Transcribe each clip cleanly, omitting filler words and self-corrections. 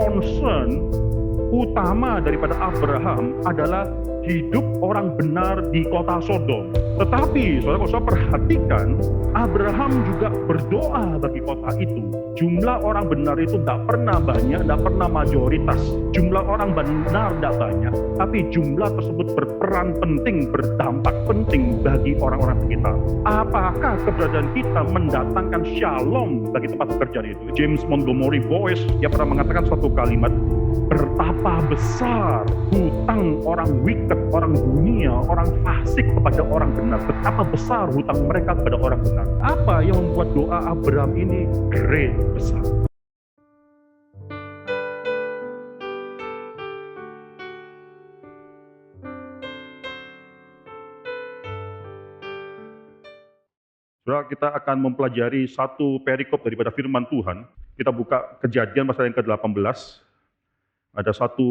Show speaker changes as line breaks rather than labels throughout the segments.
concern utama daripada Abraham adalah hidup orang benar di kota Sodom. Tetapi saudara, kalau saya perhatikan, Abraham juga berdoa bagi kota itu. Jumlah orang benar itu tidak pernah banyak, tidak pernah majoritas. Jumlah orang benar tidak banyak, tapi jumlah tersebut berperan penting, berdampak penting bagi orang-orang sekitar. Apakah keberadaan kita mendatangkan shalom bagi tempat pekerjaan itu? James Montgomery Boyce, dia pernah mengatakan suatu kalimat, betapa besar hutang orang wicked, orang dunia, orang fasik kepada orang benar. Betapa besar hutang mereka kepada orang benar. Apa yang membuat doa Abraham ini great, besar? Saudara, kita akan mempelajari satu perikop daripada firman Tuhan. Kita buka Kejadian pasal yang ke-18. Ada satu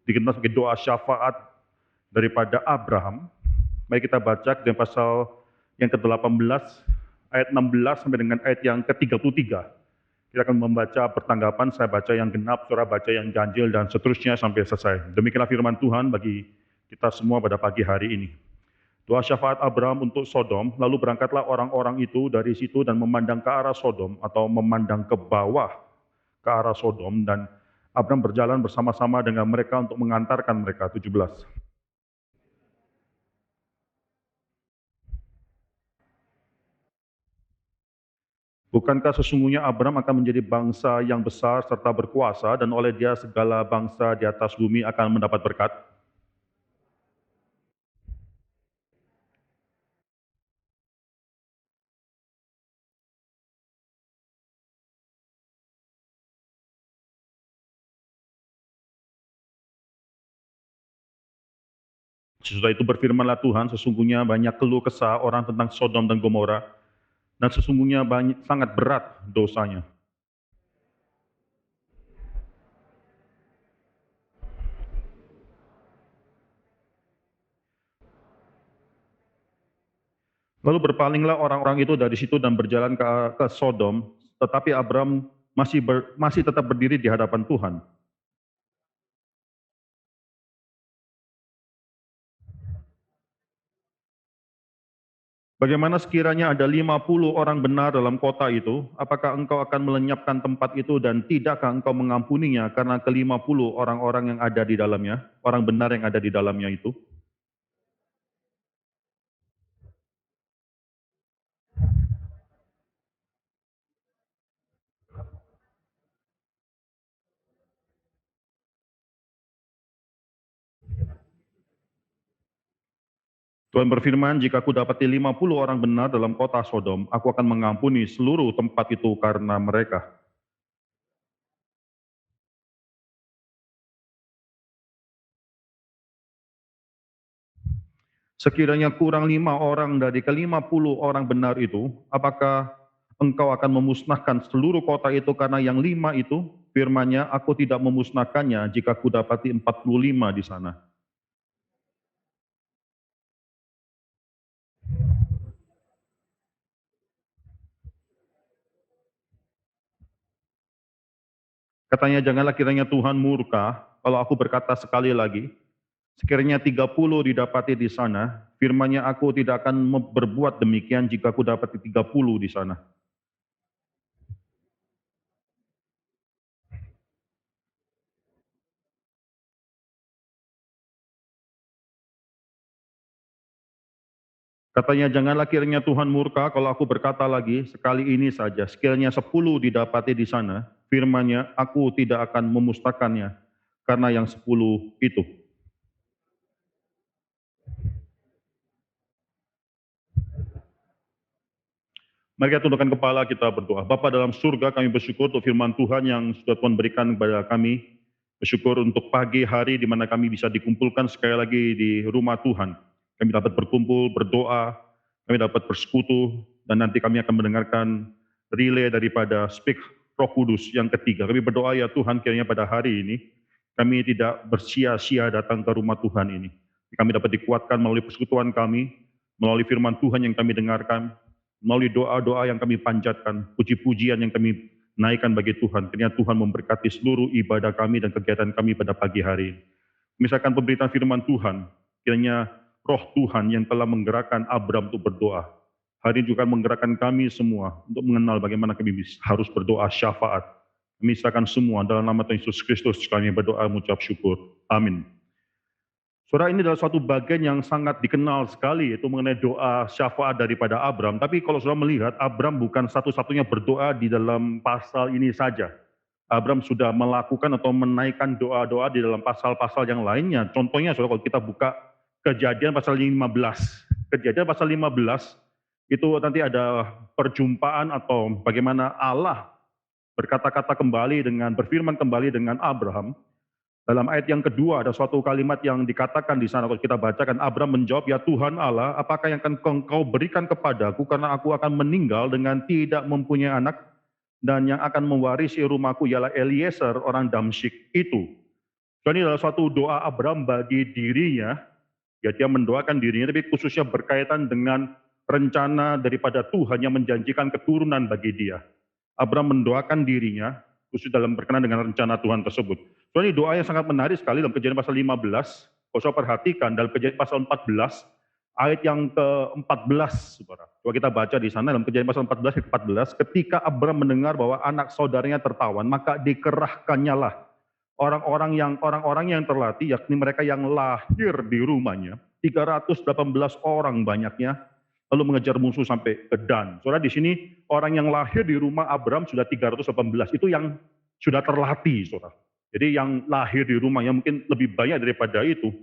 dikenal sebagai doa syafaat daripada Abraham. Mari kita baca dari pasal yang ke-18, ayat 16 sampai dengan ayat yang ke-33. Kita akan membaca pertanggapan, saya baca yang genap, saudara baca yang ganjil, dan seterusnya sampai selesai. Demikianlah firman Tuhan bagi kita semua pada pagi hari ini. Doa syafaat Abraham untuk Sodom, lalu berangkatlah orang-orang itu dari situ dan memandang ke arah Sodom, atau memandang ke bawah ke arah Sodom, dan Abraham berjalan bersama-sama dengan mereka untuk mengantarkan mereka. 17. Bukankah sesungguhnya Abraham akan menjadi bangsa yang besar serta berkuasa, dan oleh dia segala bangsa di atas bumi akan mendapat berkat? Sesudah itu berfirmanlah Tuhan, sesungguhnya banyak keluh kesah orang tentang Sodom dan Gomora, dan sesungguhnya sangat berat dosanya. Lalu berpalinglah orang-orang itu dari situ dan berjalan ke Sodom, tetapi Abraham masih tetap berdiri di hadapan Tuhan. Bagaimana sekiranya ada 50 orang benar dalam kota itu, apakah engkau akan melenyapkan tempat itu dan tidakkah engkau mengampuninya karena ke-50 orang-orang yang ada di dalamnya, orang benar yang ada di dalamnya itu? Tuhan berfirman, jika aku dapati 50 orang benar dalam kota Sodom, aku akan mengampuni seluruh tempat itu karena mereka. Sekiranya kurang 5 orang dari ke-50 orang benar itu, apakah engkau akan memusnahkan seluruh kota itu karena yang 5 itu? Firman-Nya, aku tidak memusnahkannya jika aku dapati 45 di sana. Katanya, janganlah kiranya Tuhan murka kalau aku berkata sekali lagi, sekiranya 30 didapati di sana, firman-Nya, aku tidak akan berbuat demikian jika aku dapati 30 di sana. Katanya, janganlah kiranya Tuhan murka kalau aku berkata lagi, sekali ini saja, sekiranya 10 didapati di sana, firman-Nya, aku tidak akan memusnahkannya, karena yang 10 itu. Mari kita tundukkan kepala, kita berdoa. Bapa dalam surga, kami bersyukur untuk firman Tuhan yang sudah Tuhan berikan kepada kami. Bersyukur untuk pagi hari di mana kami bisa dikumpulkan sekali lagi di rumah Tuhan. Kami dapat berkumpul, berdoa, kami dapat bersekutu, dan nanti kami akan mendengarkan relay daripada Speak Roh Kudus yang ketiga. Kami berdoa ya Tuhan, kiranya pada hari ini kami tidak bersia-sia datang ke rumah Tuhan ini. Kami dapat dikuatkan melalui persekutuan kami, melalui firman Tuhan yang kami dengarkan, melalui doa-doa yang kami panjatkan, puji-pujian yang kami naikkan bagi Tuhan. Kiranya Tuhan memberkati seluruh ibadah kami dan kegiatan kami pada pagi hari ini. Misalkan pemberitaan firman Tuhan, kiranya roh Tuhan yang telah menggerakkan Abram untuk berdoa, hari ini juga menggerakkan kami semua untuk mengenal bagaimana kami harus berdoa syafaat. Misalkan semua dalam nama Tuhan Yesus Kristus kami berdoa mengucap syukur. Amin. Saudara, ini adalah suatu bagian yang sangat dikenal sekali, yaitu mengenai doa syafaat daripada Abram. Tapi kalau saudara melihat, Abram bukan satu-satunya berdoa di dalam pasal ini saja. Abram sudah melakukan atau menaikkan doa-doa di dalam pasal-pasal yang lainnya. Contohnya, saudara, kalau kita buka Kejadian pasal 15. Kejadian pasal 15, itu nanti ada perjumpaan atau bagaimana Allah berkata-kata kembali berfirman kembali dengan Abraham. Dalam ayat yang kedua ada suatu kalimat yang dikatakan di sana, kalau kita bacakan, Abram menjawab, "Ya Tuhan Allah, apakah yang akan Engkau berikan kepadaku, karena aku akan meninggal dengan tidak mempunyai anak, dan yang akan mewarisi rumahku ialah Eliezer orang Damsyik itu." So, ini adalah suatu doa Abram bagi dirinya, ya dia mendoakan dirinya, tapi khususnya berkaitan dengan rencana daripada Tuhan yang menjanjikan keturunan bagi dia. Abram mendoakan dirinya, khusus dalam berkenan dengan rencana Tuhan tersebut. So, ini doa yang sangat menarik sekali dalam Kejadian pasal 15. Kalau saya perhatikan dalam Kejadian pasal 14, ayat yang ke-14, saudara. Coba kita baca di sana dalam Kejadian pasal 14 ayat ke-14, ketika Abram mendengar bahwa anak saudaranya tertawan, maka dikerahkannya lah orang-orang yang terlatih, yakni mereka yang lahir di rumahnya, 318 orang banyaknya, lalu mengejar musuh sampai ke Dan. Saudara, di sini orang yang lahir di rumah Abram sudah 318, itu yang sudah terlatih, saudara. Jadi yang lahir di rumahnya mungkin lebih banyak daripada itu.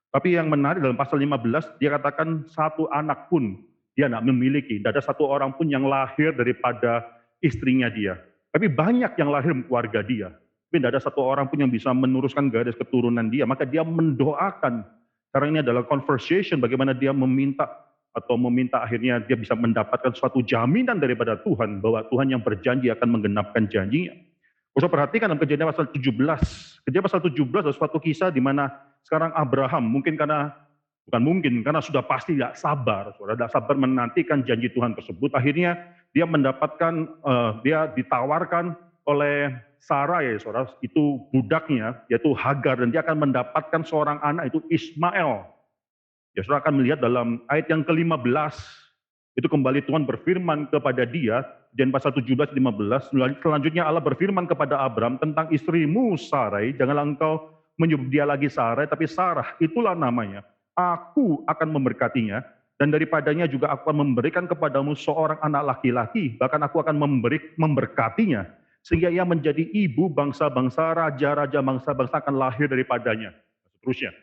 Tapi yang menarik dalam pasal 15, dia katakan satu anak pun dia tidak memiliki. Tidak ada satu orang pun yang lahir daripada istrinya dia. Tapi banyak yang lahir keluarga dia. Tapi tidak ada satu orang pun yang bisa meneruskan garis keturunan dia. Maka dia mendoakan. Karena ini adalah conversation bagaimana dia meminta akhirnya dia bisa mendapatkan suatu jaminan daripada Tuhan bahwa Tuhan yang berjanji akan menggenapkan janjinya. Usah perhatikan dalam Kejadian pasal 17. Kejadian pasal 17 adalah suatu kisah di mana sekarang Abraham karena sudah pasti tidak sabar, tidak sabar menantikan janji Tuhan tersebut. Akhirnya dia mendapatkan, dia ditawarkan oleh Sarai, saudara, itu budaknya, yaitu Hagar, dan dia akan mendapatkan seorang anak, itu Ismail. Ya, saudara akan melihat dalam ayat yang ke-15, itu kembali Tuhan berfirman kepada dia, dan pasal 17-15, selanjutnya Allah berfirman kepada Abram tentang istrimu Sarai, janganlah engkau menyebut dia lagi Sarai, tapi Sarah, itulah namanya. Aku akan memberkatinya, dan daripadanya juga aku akan memberikan kepadamu seorang anak laki-laki, bahkan aku akan memberkatinya, sehingga ia menjadi ibu bangsa-bangsa, raja-raja bangsa-bangsa akan lahir daripadanya. Seterusnya.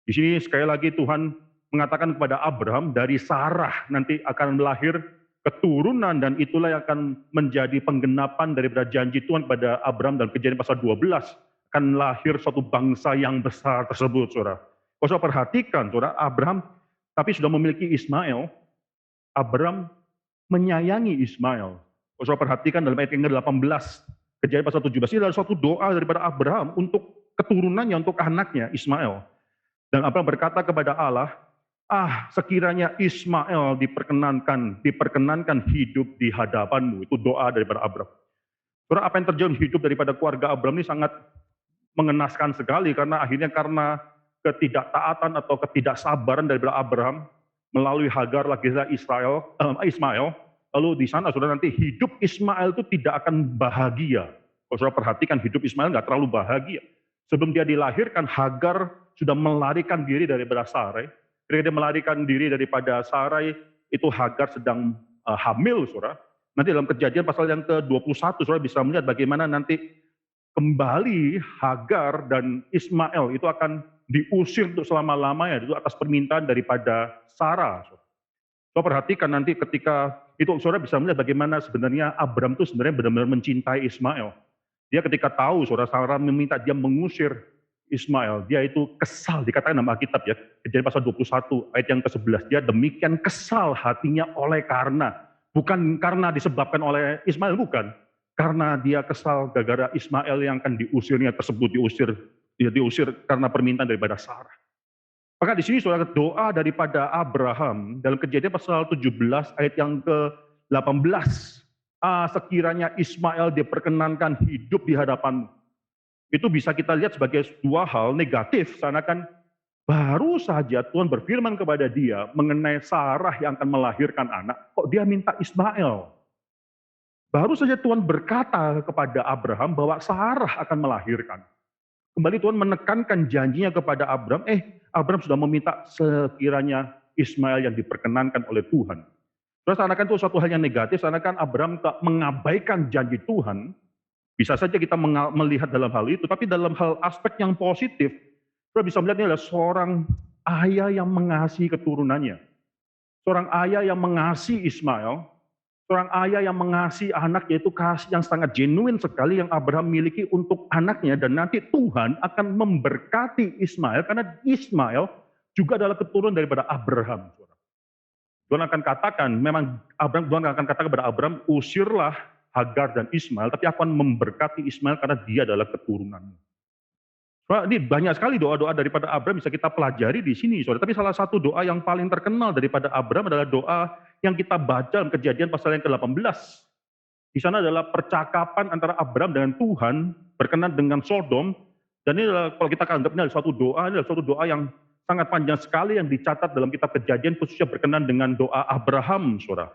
Di sini sekali lagi Tuhan mengatakan kepada Abraham, dari Sarah nanti akan lahir keturunan, dan itulah yang akan menjadi penggenapan daripada janji Tuhan kepada Abraham dalam Kejadian pasal 12, akan lahir suatu bangsa yang besar tersebut, saudara. Kalau saudara perhatikan, saudara, Abraham tapi sudah memiliki Ismail, Abraham menyayangi Ismail. Kalau saudara perhatikan dalam ayat yang ke-18, Kejadian pasal 17, ini adalah suatu doa daripada Abraham untuk keturunannya, untuk anaknya Ismail. Dan Abraham berkata kepada Allah, sekiranya Ismail diperkenankan hidup di hadapanmu. Itu doa daripada Abraham. Saudara, apa yang terjadi hidup daripada keluarga Abraham ini sangat mengenaskan sekali, karena ketidaktaatan atau ketidaksabaran daripada Abraham melalui Hagar laki-laki Ismail. Lalu di sana saudara, nanti hidup Ismail itu tidak akan bahagia. Kalau saudara perhatikan, hidup Ismail nggak terlalu bahagia. Sebelum dia dilahirkan, Hagar sudah melarikan diri daripada Sarai. Ketika dia melarikan diri daripada Sarai, itu Hagar sedang hamil, saudara. Nanti dalam Kejadian pasal yang ke-21, saudara bisa melihat bagaimana nanti kembali Hagar dan Ismail itu akan diusir untuk selama-lamanya, itu atas permintaan daripada Sarah. Saudara perhatikan nanti ketika itu, saudara bisa melihat bagaimana sebenarnya Abram itu sebenarnya benar-benar mencintai Ismail. Dia ketika tahu saudara Sarah meminta dia mengusir Ismail, dia itu kesal, dikatakan dalam Alkitab ya, Kejadian pasal 21 ayat yang ke-11, dia demikian kesal hatinya bukan karena disebabkan oleh Ismail, bukan. Karena dia kesal gara-gara Ismail yang akan diusirnya tersebut, diusir karena permintaan daripada Sarah. Maka di sini saudara, doa daripada Abraham dalam Kejadian pasal 17 ayat yang ke-18, sekiranya Ismail diperkenankan hidup di hadapanmu. Itu bisa kita lihat sebagai dua hal negatif, seakan baru saja Tuhan berfirman kepada dia mengenai Sarah yang akan melahirkan anak, kok dia minta Ismail. Baru saja Tuhan berkata kepada Abraham bahwa Sarah akan melahirkan. Kembali Tuhan menekankan janjinya kepada Abraham, Abraham sudah meminta sekiranya Ismail yang diperkenankan oleh Tuhan. Terus seakan itu suatu hal yang negatif, seakan Abraham tak mengabaikan janji Tuhan. Bisa saja kita melihat dalam hal itu, tapi dalam hal aspek yang positif, kita bisa melihat ini adalah seorang ayah yang mengasihi keturunannya. Seorang ayah yang mengasihi Ismail, seorang ayah yang mengasihi anak, yaitu kasih yang sangat genuine sekali yang Abraham miliki untuk anaknya, dan nanti Tuhan akan memberkati Ismail, karena Ismail juga adalah keturunan daripada Abraham. Tuhan akan katakan, Tuhan akan katakan kepada Abraham, usirlah Hagar dan Ismail, tapi aku akan memberkati Ismail karena dia adalah keturunanmu. Ini banyak sekali doa-doa daripada Abraham bisa kita pelajari di sini, saudara. Tapi salah satu doa yang paling terkenal daripada Abraham adalah doa yang kita baca dalam Kejadian pasal yang ke-18. Di sana adalah percakapan antara Abraham dengan Tuhan berkenaan dengan Sodom. Dan ini adalah, kalau kita anggap ini adalah suatu doa yang sangat panjang sekali yang dicatat dalam kitab Kejadian, khususnya berkenaan dengan doa Abraham, saudara.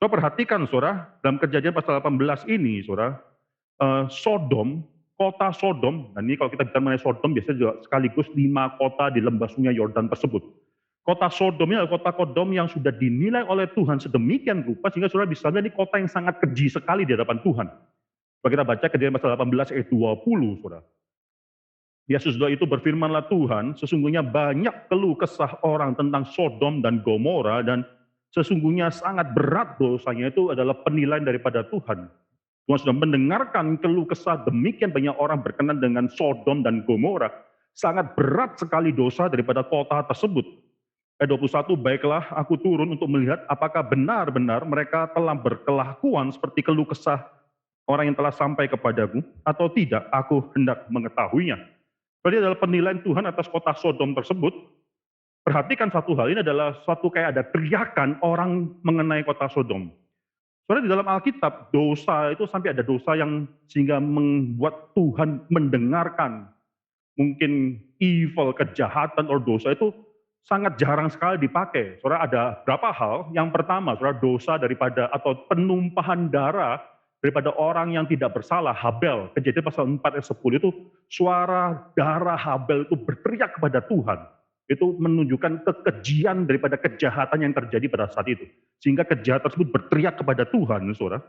Saudara perhatikan, saudara, dalam Kejadian pasal 18 ini, saudara, Sodom, kota Sodom, dan ini kalau kita bicara mengenai Sodom, biasanya juga sekaligus 5 kota di lembah sungai Yordan tersebut. Kota Sodom ini adalah kota Sodom yang sudah dinilai oleh Tuhan sedemikian rupa, sehingga saudara bisa lihat ini kota yang sangat keji sekali di hadapan Tuhan. Kalau kita baca Kejadian pasal 18 ayat 20, saudara. Ya sesudah itu berfirmanlah Tuhan, sesungguhnya banyak keluh kesah orang tentang Sodom dan Gomora, dan sesungguhnya sangat berat dosanya, itu adalah penilaian daripada Tuhan. Tuhan sudah mendengarkan keluh kesah demikian banyak orang berkenan dengan Sodom dan Gomora. Sangat berat sekali dosa daripada kota tersebut. Ayat 21, baiklah aku turun untuk melihat apakah benar-benar mereka telah berkelakuan seperti keluh kesah orang yang telah sampai kepadaku, atau tidak, aku hendak mengetahuinya. Jadi adalah penilaian Tuhan atas kota Sodom tersebut. Perhatikan satu hal, ini adalah suatu kayak ada teriakan orang mengenai kota Sodom. Soalnya di dalam Alkitab, dosa itu sampai ada dosa yang sehingga membuat Tuhan mendengarkan. Mungkin evil, kejahatan, atau dosa itu sangat jarang sekali dipakai. Saudara, ada berapa hal. Yang pertama, saudara, dosa daripada atau penumpahan darah daripada orang yang tidak bersalah, Habel. Kejadian pasal 4 ayat 10 itu, suara darah Habel itu berteriak kepada Tuhan. Itu menunjukkan kekejian daripada kejahatan yang terjadi pada saat itu. Sehingga kejahatan tersebut berteriak kepada Tuhan, saudara.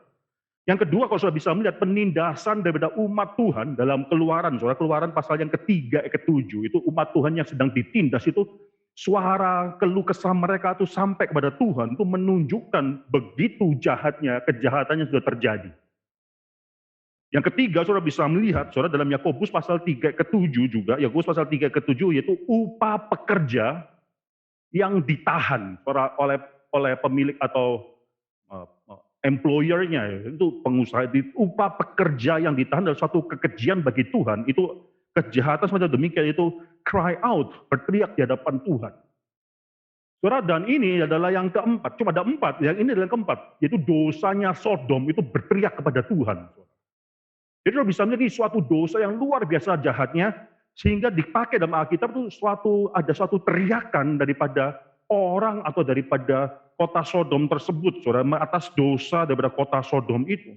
Yang kedua, kalau saudara bisa melihat penindasan daripada umat Tuhan dalam Keluaran, saudara, Keluaran pasal yang ketiga, ke-7, itu umat Tuhan yang sedang ditindas itu, suara keluh kesah mereka itu sampai kepada Tuhan, itu menunjukkan begitu jahatnya kejahatan yang sudah terjadi. Yang ketiga, saudara bisa melihat, saudara, dalam Yakobus pasal 3 ke-7 juga, Yakobus pasal 3 ke-7, yaitu upah pekerja yang ditahan oleh pemilik atau employer-nya, itu pengusaha. Upah pekerja yang ditahan adalah suatu kekejian bagi Tuhan. Itu kejahatan semacam demikian, itu cry out, berteriak di hadapan Tuhan. Saudara, dan ini adalah yang keempat, cuma ada 4, yang ini adalah yang keempat, yaitu dosanya Sodom itu berteriak kepada Tuhan. Jadiเราbisa melihat ini suatu dosa yang luar biasa jahatnya, sehingga dipakai dalam Alkitab itu ada suatu teriakan daripada orang atau daripada kota Sodom tersebut, saudara, atas dosa daripada kota Sodom itu.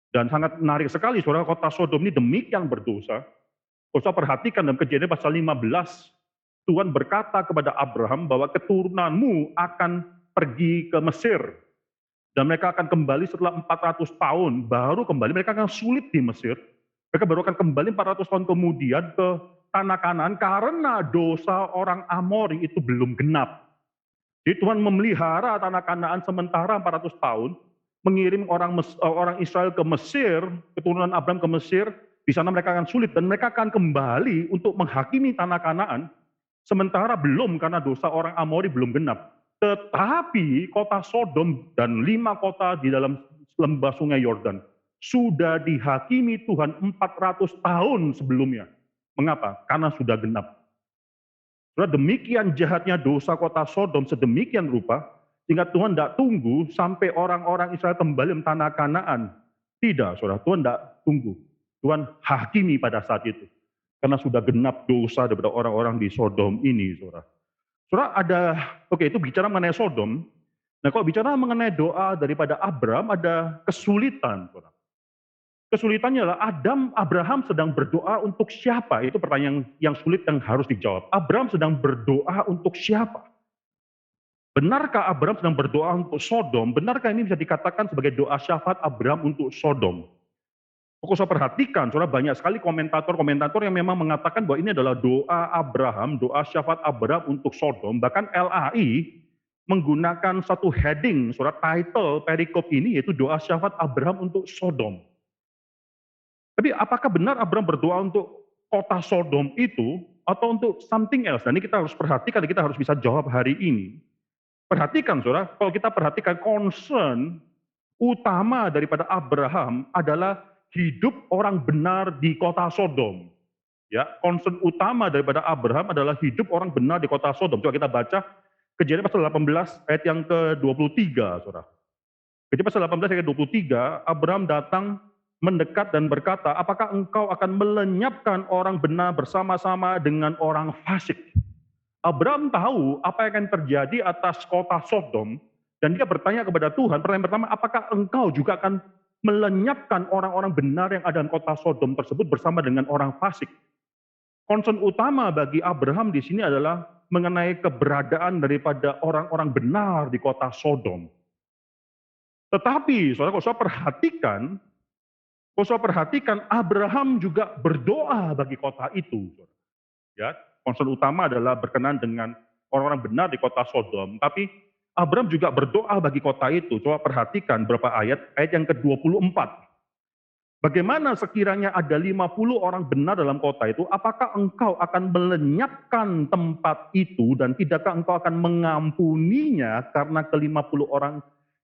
Dan sangat menarik sekali, saudara, kota Sodom ini demikian berdosa. Saudara perhatikan dalam Kejadian pasal 15, Tuhan berkata kepada Abraham bahwa keturunanmu akan pergi ke Mesir. Dan mereka akan kembali setelah 400 tahun, baru kembali, mereka akan sulit di Mesir. Mereka baru akan kembali 400 tahun kemudian ke tanah Kanaan karena dosa orang Amori itu belum genap. Jadi Tuhan memelihara tanah Kanaan sementara 400 tahun, mengirim orang Israel ke Mesir, keturunan Abraham ke Mesir, di sana mereka akan sulit, dan mereka akan kembali untuk menghakimi tanah Kanaan, sementara belum karena dosa orang Amori belum genap. Tetapi kota Sodom dan 5 kota di dalam lembah sungai Yordan sudah dihakimi Tuhan 400 tahun sebelumnya. Mengapa? Karena sudah genap. Demikian jahatnya dosa kota Sodom sedemikian rupa, Sehingga Tuhan tidak tunggu sampai orang-orang Israel kembali ke tanah Kanaan. Tidak, saudara, Tuhan tidak tunggu. Tuhan hakimi pada saat itu. Karena sudah genap dosa daripada orang-orang di Sodom ini, saudara. Saudara, itu bicara mengenai Sodom. Nah, kalau bicara mengenai doa daripada Abraham, ada kesulitan, saudara. Kesulitannya adalah Abraham sedang berdoa untuk siapa? Itu pertanyaan yang sulit yang harus dijawab. Abraham sedang berdoa untuk siapa? Benarkah Abraham sedang berdoa untuk Sodom? Benarkah ini bisa dikatakan sebagai doa syafaat Abraham untuk Sodom? Kalau saya perhatikan, saudara, banyak sekali komentator-komentator yang memang mengatakan bahwa ini adalah doa Abraham, doa syafaat Abraham untuk Sodom. Bahkan LAI menggunakan satu heading, saudara, title perikop ini yaitu doa syafaat Abraham untuk Sodom. Tapi apakah benar Abraham berdoa untuk kota Sodom itu atau untuk something else? Dan ini kita harus perhatikan, kita harus bisa jawab hari ini. Perhatikan, saudara, kalau kita perhatikan concern utama daripada Abraham adalah hidup orang benar di kota Sodom. Ya, concern utama daripada Abraham adalah hidup orang benar di kota Sodom. Coba kita baca Kejadian pasal 18 ayat yang ke-23, saudara. Kejadian pasal 18 ayat ke-23, Abraham datang mendekat dan berkata, apakah engkau akan melenyapkan orang benar bersama-sama dengan orang fasik? Abraham tahu apa yang akan terjadi atas kota Sodom, dan dia bertanya kepada Tuhan, pertanyaan pertama, apakah engkau juga akan melenyapkan orang-orang benar yang ada di kota Sodom tersebut bersama dengan orang fasik? Concern utama bagi Abraham di sini adalah mengenai keberadaan daripada orang-orang benar di kota Sodom. Tetapi, saudara, kalau saya perhatikan, Abraham juga berdoa bagi kota itu. Ya, concern utama adalah berkenan dengan orang-orang benar di kota Sodom, tapi Abraham juga berdoa bagi kota itu. Coba perhatikan beberapa ayat yang ke-24. Bagaimana sekiranya ada 50 orang benar dalam kota itu, apakah engkau akan melenyapkan tempat itu dan tidakkah engkau akan mengampuninya karena ke-50 orang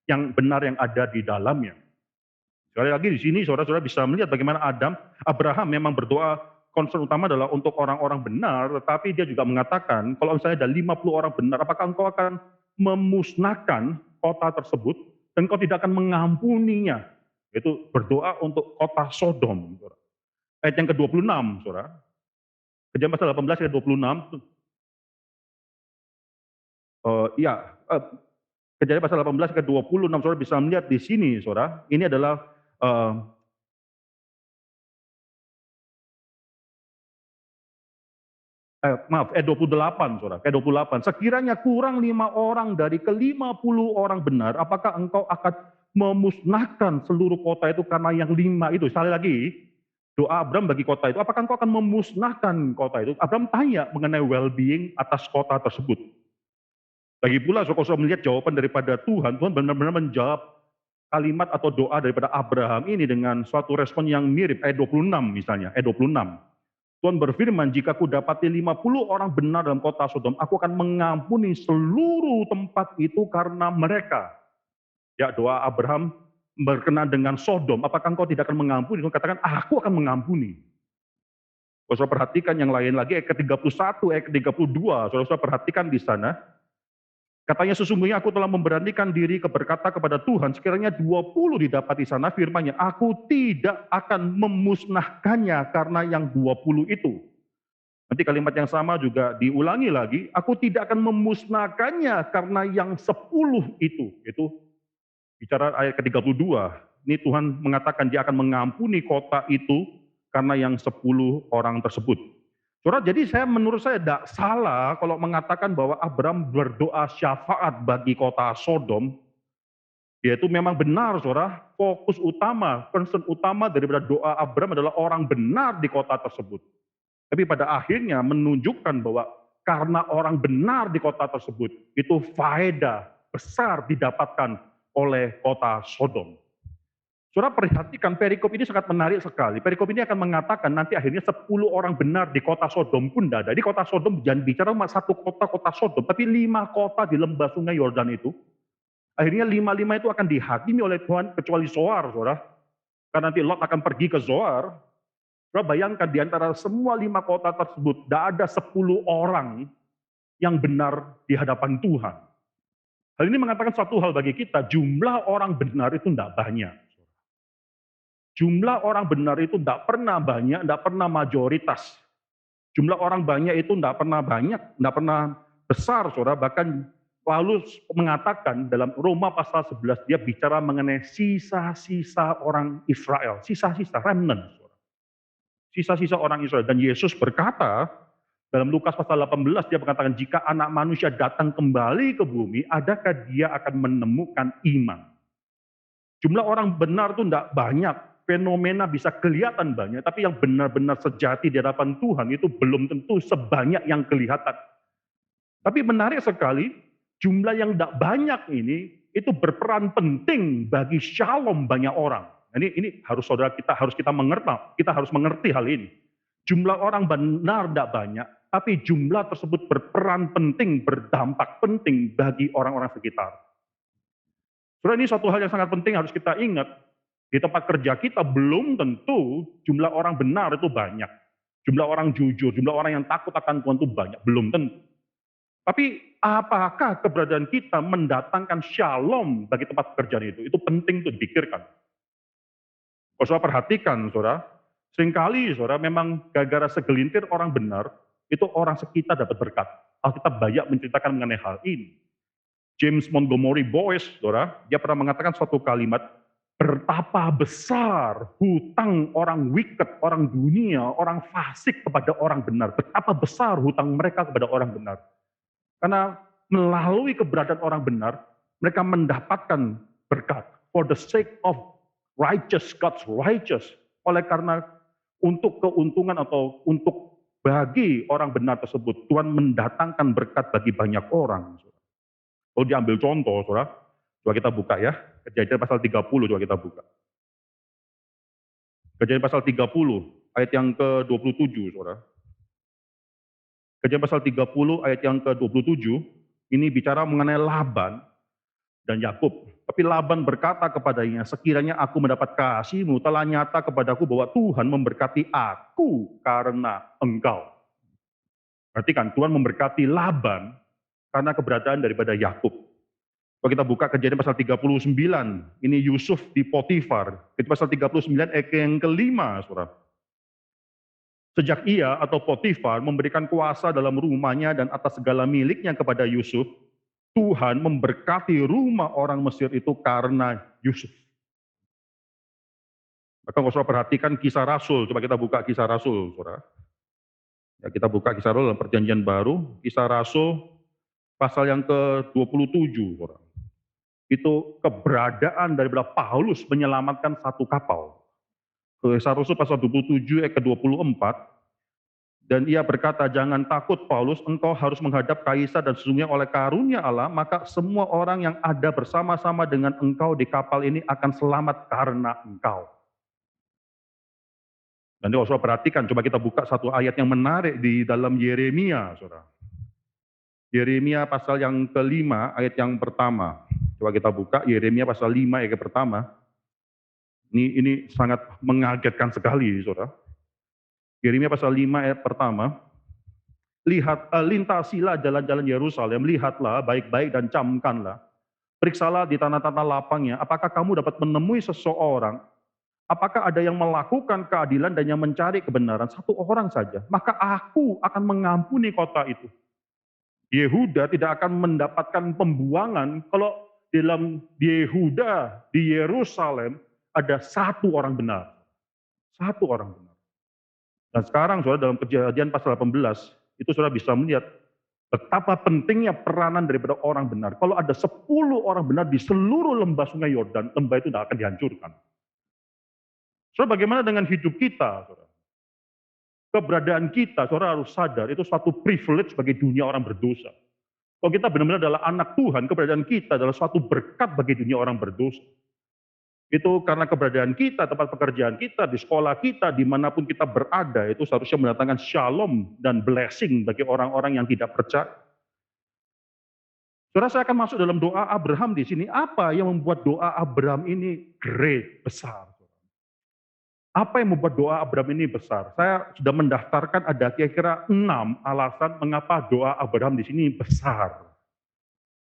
yang benar yang ada di dalamnya? Sekali lagi di sini saudara-saudara bisa melihat bagaimana Abraham memang berdoa, concern utama adalah untuk orang-orang benar, tetapi dia juga mengatakan, kalau misalnya ada 50 orang benar, apakah engkau akan memusnahkan kota tersebut dan engkau tidak akan mengampuninya? Itu berdoa untuk kota Sodom. Ayat yang ke-26, saudara. Kejadian pasal 18 ayat 26. Kejadian pasal 18 ayat 26, saudara bisa melihat di sini, saudara. Ini adalah ayat 28, saudara. Ayat 28. Sekiranya kurang 5 orang dari ke-50 orang benar, apakah engkau akan memusnahkan seluruh kota itu karena yang 5 itu? Sekali lagi, doa Abraham bagi kota itu, apakah engkau akan memusnahkan kota itu? Abraham tanya mengenai well-being atas kota tersebut. Lagi pula, kalau saya melihat jawaban daripada Tuhan, Tuhan benar-benar menjawab kalimat atau doa daripada Abraham ini dengan suatu respon yang mirip. Ayat 26 misalnya, ayat 26. Tuhan berfirman, jika ku dapati 50 orang benar dalam kota Sodom, aku akan mengampuni seluruh tempat itu karena mereka. Ya, doa Abraham berkenaan dengan Sodom, apakah engkau tidak akan mengampuni? Tuhan katakan, aku akan mengampuni. Kalau saudara perhatikan yang lain lagi, ayat ke-31, ayat ke-32, saudara perhatikan di sana, katanya, sesungguhnya aku telah memberanikan diri berkata kepada Tuhan, sekiranya 20 didapat di sana, firman-Nya, aku tidak akan memusnahkannya karena yang 20 itu. Nanti kalimat yang sama juga diulangi lagi, aku tidak akan memusnahkannya karena yang 10 itu. Itu bicara ayat ke-32. Ini Tuhan mengatakan dia akan mengampuni kota itu karena yang 10 orang tersebut. Saudara, jadi menurut saya tidak salah kalau mengatakan bahwa Abraham berdoa syafaat bagi kota Sodom. Yaitu memang benar, saudara, fokus utama, concern utama daripada doa Abraham adalah orang benar di kota tersebut. Tapi pada akhirnya menunjukkan bahwa karena orang benar di kota tersebut, itu faedah besar didapatkan oleh kota Sodom. Saudara perhatikan, perikop ini sangat menarik sekali. Perikop ini akan mengatakan nanti akhirnya 10 orang benar di kota Sodom pun tidak ada. Di kota Sodom jangan bicara cuma satu kota Sodom, tapi 5 kota di lembah sungai Yordan itu. Akhirnya 5 itu akan dihakimi oleh Tuhan kecuali Zoar, saudara. Karena nanti Lot akan pergi ke Zoar. Saudara bayangkan di antara semua 5 kota tersebut, tidak ada 10 orang yang benar di hadapan Tuhan. Dan ini mengatakan satu hal bagi kita, jumlah orang benar itu tidak banyak. Jumlah orang benar itu tidak pernah banyak, tidak pernah majoritas. Jumlah orang banyak itu tidak pernah banyak, tidak pernah besar, saudara. Bahkan Paulus mengatakan dalam Roma pasal 11, dia bicara mengenai sisa-sisa orang Israel, sisa-sisa remnant, saudara. Sisa-sisa orang Israel. Dan Yesus berkata, dalam Lukas pasal 18, dia mengatakan, jika anak manusia datang kembali ke bumi, adakah dia akan menemukan iman? Jumlah orang benar itu tidak banyak, fenomena bisa kelihatan banyak, tapi yang benar-benar sejati di hadapan Tuhan itu belum tentu sebanyak yang kelihatan. Tapi menarik sekali, jumlah yang tidak banyak ini itu berperan penting bagi shalom banyak orang. Ini harus saudara harus kita mengerti hal ini. Jumlah orang benar tidak banyak, tapi jumlah tersebut berperan penting, berdampak penting bagi orang-orang sekitar. Saudara, ini suatu hal yang sangat penting harus kita ingat. Di tempat kerja kita belum tentu jumlah orang benar itu banyak. Jumlah orang jujur, jumlah orang yang takut akan Tuhan itu banyak. Belum tentu. Tapi apakah keberadaan kita mendatangkan shalom bagi tempat pekerjaan itu? Itu penting untuk dipikirkan. Kalau saudara perhatikan, saudara, seringkali saudara memang gara-gara segelintir orang benar, itu orang sekitar dapat berkat. Alkitab banyak menceritakan mengenai hal ini. James Montgomery Boyce, saudara, dia pernah mengatakan suatu kalimat, betapa besar hutang orang wicked, orang dunia, orang fasik kepada orang benar. Betapa besar hutang mereka kepada orang benar. Karena melalui keberadaan orang benar, mereka mendapatkan berkat. For the sake of righteous, God's righteous. Oleh karena untuk keuntungan atau untuk bagi orang benar tersebut, Tuhan mendatangkan berkat bagi banyak orang. Kalau diambil contoh, saudara, coba kita buka ya. Kejadian pasal 30, coba kita buka. Kejadian pasal 30, ayat yang ke-27, saudara. Kejadian pasal 30, ayat yang ke-27, ini bicara mengenai Laban dan Yakub. Tapi Laban berkata kepadanya, sekiranya aku mendapat kasihmu, telah nyata kepadaku bahwa Tuhan memberkati aku karena engkau. Perhatikan, Tuhan memberkati Laban karena keberadaan daripada Yakub. Kalau kita buka Kejadian pasal 39, ini Yusuf di Potifar. Kejadian pasal 39 ayat yang kelima, saudara. Sejak ia atau Potifar memberikan kuasa dalam rumahnya dan atas segala miliknya kepada Yusuf, Tuhan memberkati rumah orang Mesir itu karena Yusuf. Maka kalau saudara perhatikan Kisah Rasul, coba kita buka Kisah Rasul, saudara. Ya, kita buka Kisah Rasul dalam Perjanjian Baru, Kisah Rasul pasal yang ke-27, saudara. Itu keberadaan daripada Paulus menyelamatkan satu kapal. Kisah Rasul pasal 27 ayat ke-24, dan ia berkata, jangan takut Paulus, engkau harus menghadap Kaisar dan sesungguhnya oleh karunia Allah, maka semua orang yang ada bersama-sama dengan engkau di kapal ini akan selamat karena engkau. Dan kalau saudara perhatikan, coba kita buka satu ayat yang menarik di dalam Yeremia, saudara. Yeremia pasal yang ke-5 ayat yang pertama. Coba kita buka Yeremia pasal 5 ayat pertama. Ini sangat mengagetkan sekali, saudara. Yeremia pasal 5 ayat pertama. Lintasilah jalan-jalan Yerusalem, lihatlah baik-baik dan camkanlah. Periksalah di tanah-tanah lapangnya, apakah kamu dapat menemui seseorang, apakah ada yang melakukan keadilan dan yang mencari kebenaran, satu orang saja, maka aku akan mengampuni kota itu. Yehuda tidak akan mendapatkan pembuangan kalau dalam Yehuda, di Yerusalem, ada satu orang benar. Satu orang benar. Dan sekarang saudara dalam Kejadian pasal 18, itu saudara bisa melihat betapa pentingnya peranan daripada orang benar. Kalau ada 10 orang benar di seluruh lembah sungai Yordan, lembah itu tidak akan dihancurkan. Saudara, bagaimana dengan hidup kita, saudara? Keberadaan kita, saudara harus sadar, itu suatu privilege bagi dunia orang berdosa. Kalau kita benar-benar adalah anak Tuhan, keberadaan kita adalah suatu berkat bagi dunia orang berdosa. Itu karena keberadaan kita, tempat pekerjaan kita, di sekolah kita, dimanapun kita berada, itu seharusnya mendatangkan shalom dan blessing bagi orang-orang yang tidak percaya. Saudara, saya akan masuk dalam doa Abraham di sini. Apa yang membuat doa Abraham ini great, besar? Apa yang membuat doa Abraham ini besar? Saya sudah mendaftarkan ada kira-kira 6 alasan mengapa doa Abraham di sini besar.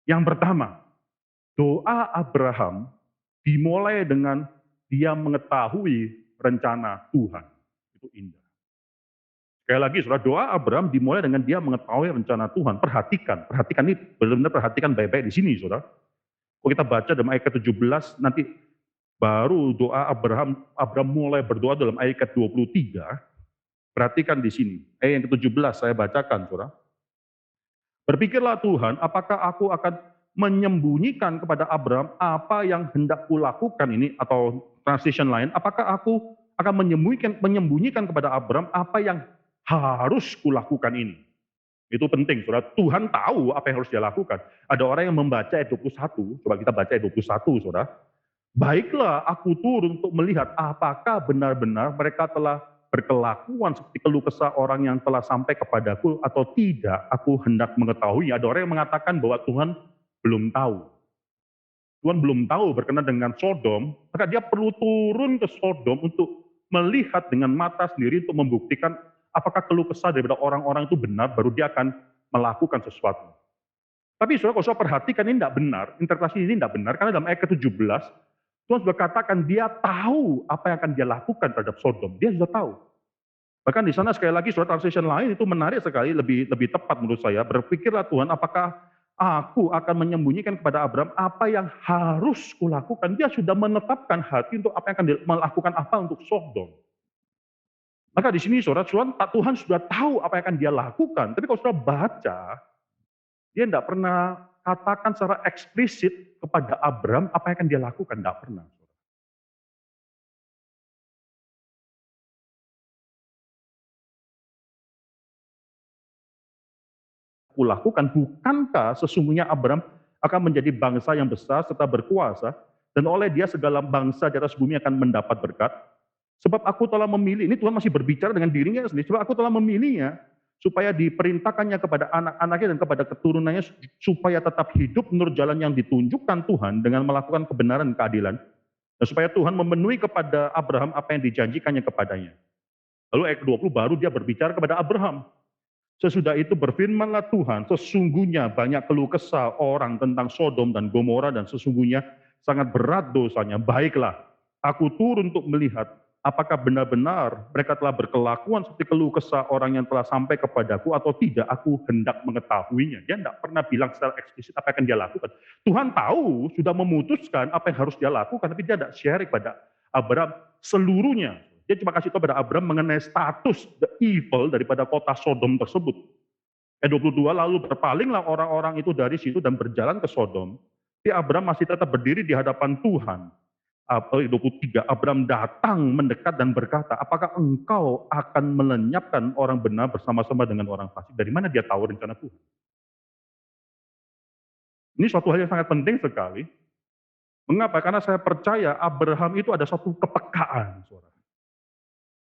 Yang pertama, Doa Abraham dimulai dengan dia mengetahui rencana Tuhan. Itu indah. Sekali lagi, saudara, doa Abraham dimulai dengan dia mengetahui rencana Tuhan. Perhatikan ini, benar-benar perhatikan baik-baik di sini, saudara. Kalau kita baca dalam ayat ke-17, nanti baru doa Abraham mulai berdoa dalam ayat ke-23. Perhatikan di sini, ayat yang ke-17 saya bacakan, saudara. Berpikirlah Tuhan, apakah aku akan menyembunyikan kepada Abraham apa yang hendak kulakukan ini, atau translation lain, apakah aku akan menyembunyikan kepada Abraham apa yang harus kulakukan ini. Itu penting, saudara. Tuhan tahu apa yang harus dia lakukan. Ada orang yang membaca ayat 21, coba kita baca ayat 21, saudara. Baiklah aku turun untuk melihat apakah benar-benar mereka telah berkelakuan seperti keluh kesah orang yang telah sampai kepadaku atau tidak, aku hendak mengetahui. Ada orang yang mengatakan bahwa Tuhan belum tahu. Tuhan belum tahu berkenaan dengan Sodom, maka dia perlu turun ke Sodom untuk melihat dengan mata sendiri untuk membuktikan apakah keluh kesah daripada orang-orang itu benar, baru dia akan melakukan sesuatu. Tapi saudara, kalau saudara perhatikan ini tidak benar, interpretasi ini tidak benar, karena dalam ayat ke-17, Tuhan sudah katakan dia tahu apa yang akan dia lakukan terhadap Sodom. Dia sudah tahu. Bahkan di sana sekali lagi, saudara, translation lain itu menarik sekali, lebih tepat menurut saya. Berpikirlah Tuhan, apakah aku akan menyembunyikan kepada Abraham apa yang harus kulakukan. Dia sudah menetapkan hati untuk apa yang akan melakukan apa untuk Sodom. Maka di sini saudara, Tuhan sudah tahu apa yang akan dia lakukan. Tapi kalau saudara baca, dia tidak pernah katakan secara eksplisit kepada Abraham apa yang akan dia lakukan. Tidak pernah. Kulakukan, bukankah sesungguhnya Abraham akan menjadi bangsa yang besar serta berkuasa, dan oleh dia segala bangsa di atas bumi akan mendapat berkat. Sebab aku telah memilih, ini Tuhan masih berbicara dengan dirinya sendiri, sebab aku telah memilihnya supaya diperintahkannya kepada anak-anaknya dan kepada keturunannya supaya tetap hidup menurut jalan yang ditunjukkan Tuhan dengan melakukan kebenaran dan keadilan, dan supaya Tuhan memenuhi kepada Abraham apa yang dijanjikannya kepadanya. Lalu ayat 20 baru dia berbicara kepada Abraham. Sesudah itu berfirmanlah Tuhan, sesungguhnya banyak keluh kesah orang tentang Sodom dan Gomora, dan sesungguhnya sangat berat dosanya. Baiklah, aku turun untuk melihat apakah benar-benar mereka telah berkelakuan seperti keluh kesah orang yang telah sampai kepadaku atau tidak, aku hendak mengetahuinya. Dia tidak pernah bilang secara eksplisit apa yang akan dia lakukan. Tuhan tahu, sudah memutuskan apa yang harus dia lakukan, tapi dia tidak share kepada Abraham seluruhnya. Dia cuma kasih tahu pada Abraham mengenai status the evil daripada kota Sodom tersebut. Ayat 22, lalu berpalinglah orang-orang itu dari situ dan berjalan ke Sodom. Tapi Abraham masih tetap berdiri di hadapan Tuhan. Ayat 23, Abraham datang mendekat dan berkata, apakah engkau akan melenyapkan orang benar bersama-sama dengan orang fasik? Dari mana dia tahu rencana Tuhan? Ini suatu hal yang sangat penting sekali. Mengapa? Karena saya percaya Abraham itu ada suatu kepekaan, saudara.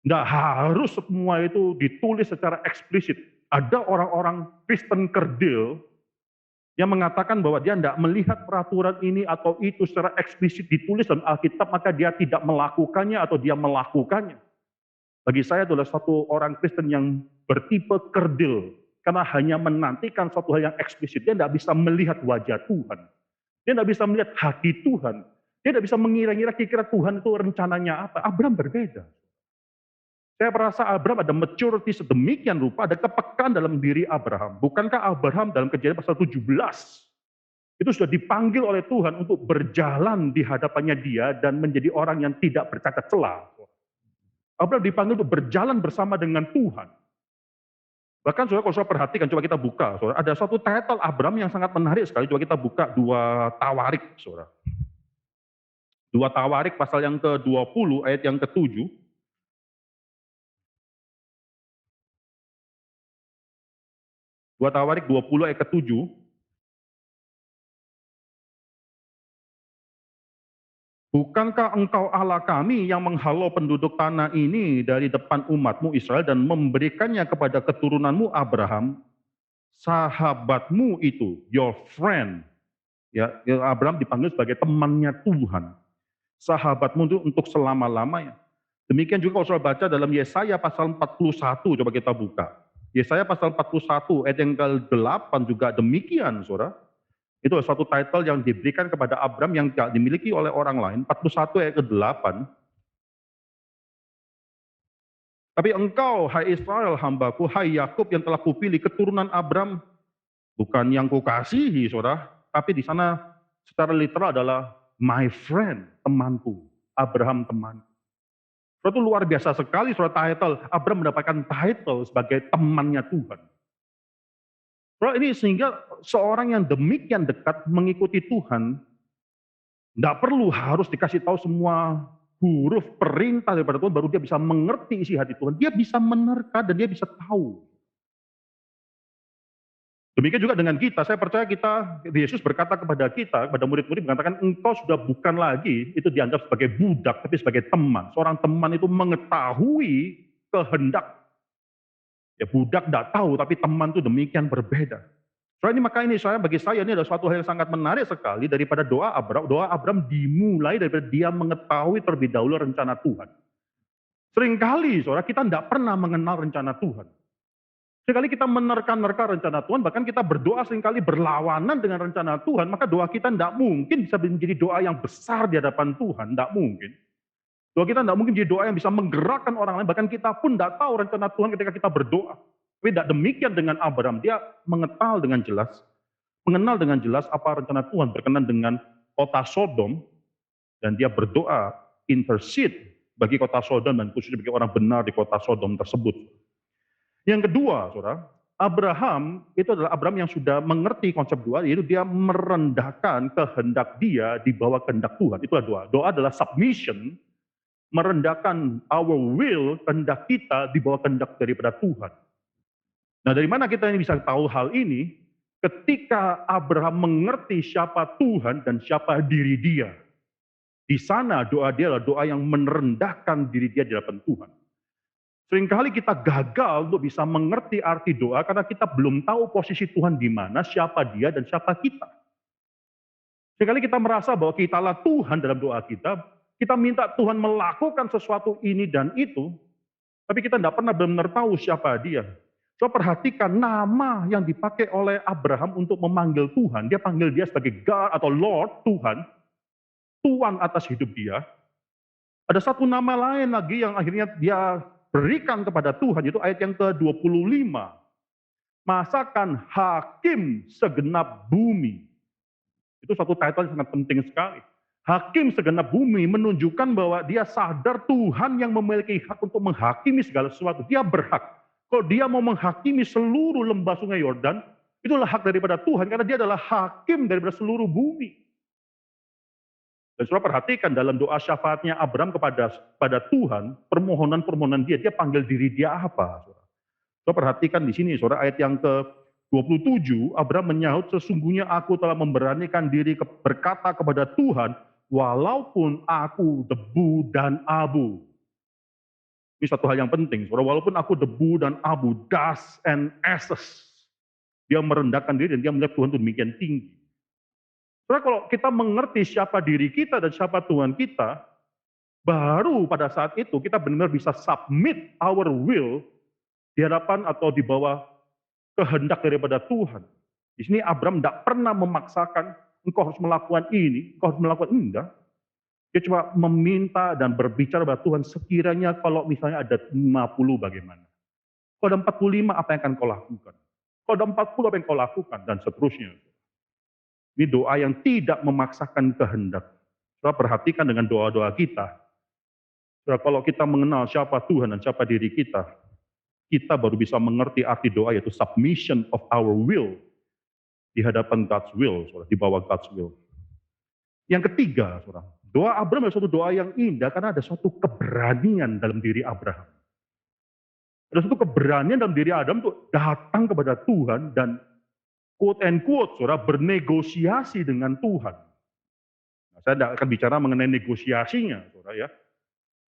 Nggak harus semua itu ditulis secara eksplisit. Ada orang-orang Kristen kerdil yang mengatakan bahwa dia tidak melihat peraturan ini atau itu secara eksplisit ditulis dalam Alkitab, maka dia tidak melakukannya atau dia melakukannya. Bagi saya adalah satu orang Kristen yang bertipe kerdil, karena hanya menantikan suatu hal yang eksplisit. Dia tidak bisa melihat wajah Tuhan. Dia tidak bisa melihat hati Tuhan. Dia tidak bisa mengira-ngira kira-kira Tuhan itu rencananya apa. Abraham berbeda. Saya merasa Abraham ada maturity sedemikian rupa, ada kepekaan dalam diri Abraham. Bukankah Abraham dalam Kejadian pasal 17 itu sudah dipanggil oleh Tuhan untuk berjalan di hadapannya dia dan menjadi orang yang tidak bercacat celah. Abraham dipanggil untuk berjalan bersama dengan Tuhan. Bahkan saudara, kalau saudara perhatikan, coba kita buka, saudara, ada suatu title Abraham yang sangat menarik sekali. Coba kita buka 2 Tawarik, saudara. 2 Tawarik pasal yang ke-20 ayat yang ke-7. 2 Tawarik 20 ayat ke-7. Bukankah engkau Allah kami yang menghalau penduduk tanah ini dari depan umatmu Israel dan memberikannya kepada keturunanmu Abraham, sahabatmu itu, your friend. Ya, Abraham dipanggil sebagai temannya Tuhan. Sahabatmu itu untuk selama-lamanya. Demikian juga kalau saudara baca dalam Yesaya pasal 41, coba kita buka. Yesaya pasal 41 ayat yang ke-8 juga demikian, saudara. Itu suatu title yang diberikan kepada Abram yang tidak dimiliki oleh orang lain. 41 ayat ke-8. Tapi engkau, hai Israel, hambaku, hai Yakub yang telah kupilih, keturunan Abram, bukan yang kukasihi, saudara, tapi di sana secara literal adalah my friend, temanku, Abraham temanku. Itu luar biasa sekali, saudara, title. Abram mendapatkan title sebagai temannya Tuhan. Saudara, ini sehingga seorang yang demikian dekat mengikuti Tuhan, tidak perlu harus dikasih tahu semua huruf perintah daripada Tuhan, baru dia bisa mengerti isi hati Tuhan. Dia bisa menerka dan dia bisa tahu. Demikian juga dengan kita, saya percaya Yesus berkata kepada kita, kepada murid-murid mengatakan, engkau sudah bukan lagi itu dianggap sebagai budak, tapi sebagai teman. Seorang teman itu mengetahui kehendak. Ya budak tidak tahu, tapi teman itu demikian berbeda. Bagi saya ini adalah suatu hal yang sangat menarik sekali daripada doa Abram. Doa Abram dimulai daripada dia mengetahui terlebih dahulu rencana Tuhan. Seringkali, saudara, kita tidak pernah mengenal rencana Tuhan. Sekali kita menerka-nerka rencana Tuhan, bahkan kita berdoa seringkali berlawanan dengan rencana Tuhan, maka doa kita tidak mungkin bisa menjadi doa yang besar di hadapan Tuhan, tidak mungkin. Doa kita tidak mungkin menjadi doa yang bisa menggerakkan orang lain, bahkan kita pun tidak tahu rencana Tuhan ketika kita berdoa. Tapi tidak demikian dengan Abraham, dia mengenal dengan jelas apa rencana Tuhan berkenan dengan kota Sodom, dan dia berdoa intercede bagi kota Sodom dan khususnya bagi orang benar di kota Sodom tersebut. Yang kedua, saudara, Abraham itu adalah Abraham yang sudah mengerti konsep doa, yaitu dia merendahkan kehendak dia di bawah kehendak Tuhan. Itulah doa. Doa adalah submission, merendahkan our will, kehendak kita di bawah kehendak daripada Tuhan. Nah, dari mana kita bisa tahu hal ini? Ketika Abraham mengerti siapa Tuhan dan siapa diri dia. Di sana doa dia adalah doa yang merendahkan diri dia di hadapan Tuhan. Seringkali kita gagal untuk bisa mengerti arti doa karena kita belum tahu posisi Tuhan di mana, siapa dia dan siapa kita. Seringkali kita merasa bahwa kitalah Tuhan dalam doa kita minta Tuhan melakukan sesuatu ini dan itu, tapi kita tidak pernah benar-benar tahu siapa dia. Coba perhatikan nama yang dipakai oleh Abraham untuk memanggil Tuhan. Dia panggil dia sebagai God atau Lord, Tuhan. Tuhan atas hidup dia. Ada satu nama lain lagi yang akhirnya dia berikan kepada Tuhan, itu ayat yang ke-25. Masakan hakim segenap bumi. Itu satu title yang sangat penting sekali. Hakim segenap bumi menunjukkan bahwa dia sadar Tuhan yang memiliki hak untuk menghakimi segala sesuatu. Dia berhak. Kalau dia mau menghakimi seluruh lembah sungai Yordan, itulah hak daripada Tuhan, karena dia adalah hakim daripada seluruh bumi. Dan saudara perhatikan dalam doa syafaatnya Abraham kepada Tuhan, permohonan-permohonan dia panggil diri dia apa? Saudara perhatikan di sini, saudara, ayat yang ke-27, Abraham menyahut, sesungguhnya aku telah memberanikan diri berkata kepada Tuhan, walaupun aku debu dan abu. Ini satu hal yang penting, saudara, walaupun aku debu dan abu, dust and ashes. Dia merendahkan diri dan dia melihat Tuhan itu demikian tinggi. Karena kalau kita mengerti siapa diri kita dan siapa Tuhan kita, baru pada saat itu kita benar-benar bisa submit our will di hadapan atau di bawah kehendak daripada Tuhan. Di sini Abraham tidak pernah memaksakan, engkau harus melakukan ini, engkau harus melakukan enggak. Dia cuma meminta dan berbicara kepada Tuhan, sekiranya kalau misalnya ada 50 bagaimana? Kalau ada 45 apa yang akan kau lakukan? Kalau ada 40 apa yang kau lakukan? Dan seterusnya. Ini doa yang tidak memaksakan kehendak. Saudara perhatikan dengan doa-doa kita. Saudara, kalau kita mengenal siapa Tuhan dan siapa diri kita baru bisa mengerti arti doa, yaitu submission of our will di hadapan God's will, saudara, di bawah God's will. Yang ketiga, saudara, doa Abraham adalah suatu doa yang indah karena ada suatu keberanian dalam diri Abraham. Ada suatu keberanian dalam diri Abraham untuk datang kepada Tuhan dan quote and quote, saudara, bernegosiasi dengan Tuhan. Nah, saya tidak akan bicara mengenai negosiasinya, saudara ya.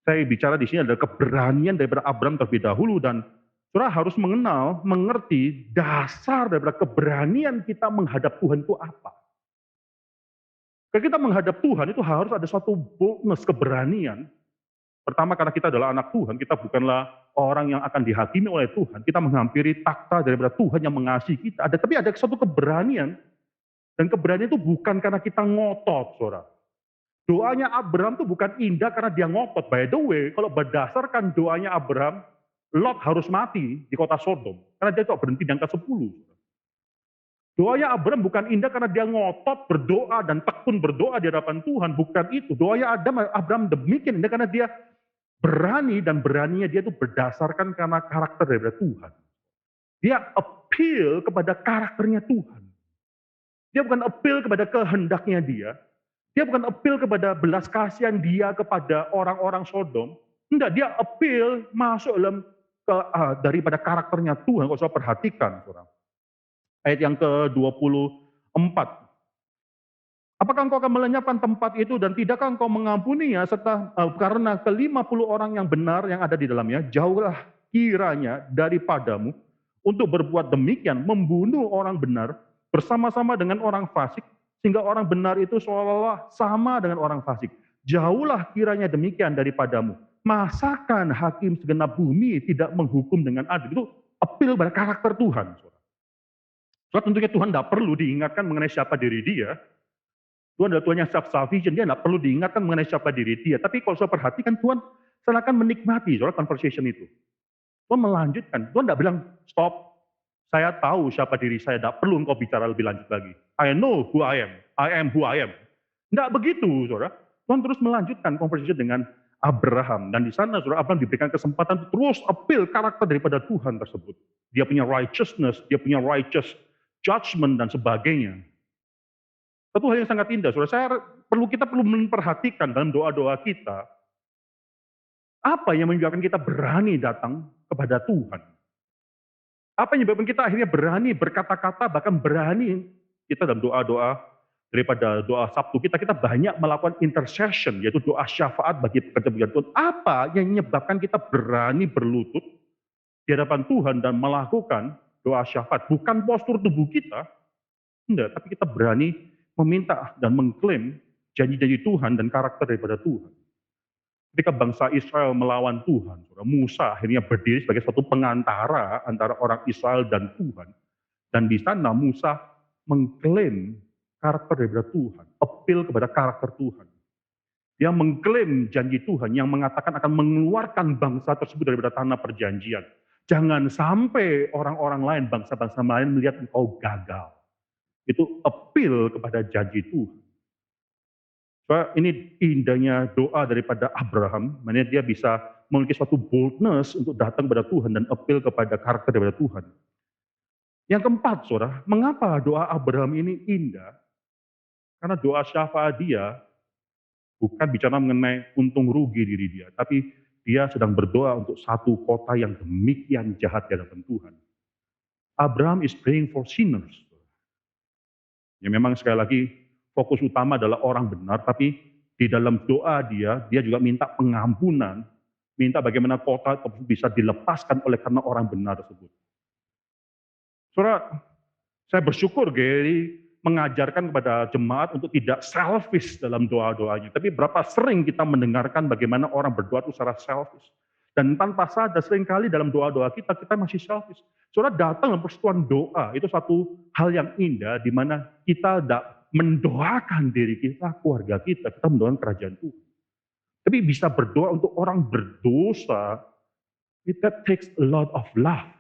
Saya bicara di sini adalah keberanian daripada Abraham terlebih dahulu, dan saudara harus mengerti dasar daripada keberanian kita menghadap Tuhan itu apa. Ketika kita menghadap Tuhan itu harus ada suatu boldness, keberanian. Pertama, karena kita adalah anak Tuhan, kita bukanlah orang yang akan dihakimi oleh Tuhan. Kita menghampiri takhta daripada Tuhan yang mengasihi kita. Tapi ada suatu keberanian Dan keberanian itu bukan karena kita ngotot, saudara. Doanya Abraham itu bukan indah karena dia ngotot. By the way, kalau berdasarkan doanya Abraham, Lot harus mati di kota Sodom. Karena dia kok berhenti di angka 10. Doanya Abraham bukan indah karena dia ngotot berdoa dan tekun berdoa di hadapan Tuhan. Bukan itu. Doanya Abraham demikian indah karena dia berani, dan beraninya dia itu berdasarkan karena karakter daripada Tuhan. Dia appeal kepada karakternya Tuhan. Dia bukan appeal kepada kehendaknya dia. Dia bukan appeal kepada belas kasihan dia kepada orang-orang Sodom. Enggak, dia appeal masuk dalam daripada karakternya Tuhan. Kalau saya perhatikan, saudara. Ayat yang ke-24. Apakah engkau akan melenyapkan tempat itu dan tidakkah engkau mengampuninya serta karena ke-50 orang yang benar yang ada di dalamnya, jauhlah kiranya daripadamu untuk berbuat demikian, membunuh orang benar bersama-sama dengan orang fasik, sehingga orang benar itu seolah-olah sama dengan orang fasik. Jauhlah kiranya demikian daripadamu. Masakan hakim segenap bumi tidak menghukum dengan adil? Itu appeal pada karakter Tuhan. Soalnya tentunya Tuhan tidak perlu diingatkan mengenai siapa diri dia. Tuhan adalah Tuhan yang self-sufficient, dia tidak perlu diingatkan mengenai siapa diri dia. Tapi kalau saya perhatikan, Tuhan seakan menikmati soal conversation itu. Tuhan melanjutkan, Tuhan tidak bilang, stop, saya tahu siapa diri saya, tidak perlu engkau bicara lebih lanjut lagi. I know who I am who I am. Tidak begitu, saudara. Tuhan terus melanjutkan conversation dengan Abraham. Dan di sana, saudara, Abraham diberikan kesempatan terus appeal karakter daripada Tuhan tersebut. Dia punya righteousness, dia punya righteous judgment, dan sebagainya. Satu hal yang sangat indah, saudara, kita perlu memperhatikan dalam doa-doa kita, apa yang menyebabkan kita berani datang kepada Tuhan. Apa yang menyebabkan kita akhirnya berani berkata-kata, bahkan berani kita dalam doa-doa daripada doa Sabtu kita banyak melakukan intercession, yaitu doa syafaat bagi pekerjaan Tuhan. Apa yang menyebabkan kita berani berlutut di hadapan Tuhan dan melakukan doa syafaat? Bukan postur tubuh kita, enggak, tapi kita berani meminta dan mengklaim janji-janji Tuhan dan karakter daripada Tuhan. Ketika bangsa Israel melawan Tuhan, Musa akhirnya berdiri sebagai suatu pengantara antara orang Israel dan Tuhan. Dan di sana Musa mengklaim karakter daripada Tuhan, appeal kepada karakter Tuhan. Dia mengklaim janji Tuhan yang mengatakan akan mengeluarkan bangsa tersebut daripada tanah perjanjian. Jangan sampai orang-orang lain, bangsa-bangsa lain melihat engkau gagal. Itu appeal kepada janji Tuhan. So, ini indahnya doa daripada Abraham, mana dia bisa memiliki suatu boldness untuk datang kepada Tuhan dan appeal kepada karakter daripada Tuhan. Yang keempat, saudara, mengapa doa Abraham ini indah? Karena doa syafaat dia bukan bicara mengenai untung rugi diri dia, tapi dia sedang berdoa untuk satu kota yang demikian jahat di hadapan Tuhan. Abraham is praying for sinners. Ya memang sekali lagi fokus utama adalah orang benar, tapi di dalam doa dia juga minta pengampunan, minta bagaimana kota tersebut bisa dilepaskan oleh karena orang benar tersebut. Saudara, saya bersyukur Gary mengajarkan kepada jemaat untuk tidak selfish dalam doa-doanya. Tapi berapa sering kita mendengarkan bagaimana orang berdoa itu secara selfish. Dan tanpa sadar seringkali dalam doa-doa kita masih selfish. Saudara, datang dalam persekutuan doa, itu satu hal yang indah di mana kita tidak mendoakan diri kita, keluarga kita mendoakan kerajaan Tuhan. Tapi bisa berdoa untuk orang berdosa, it takes a lot of love.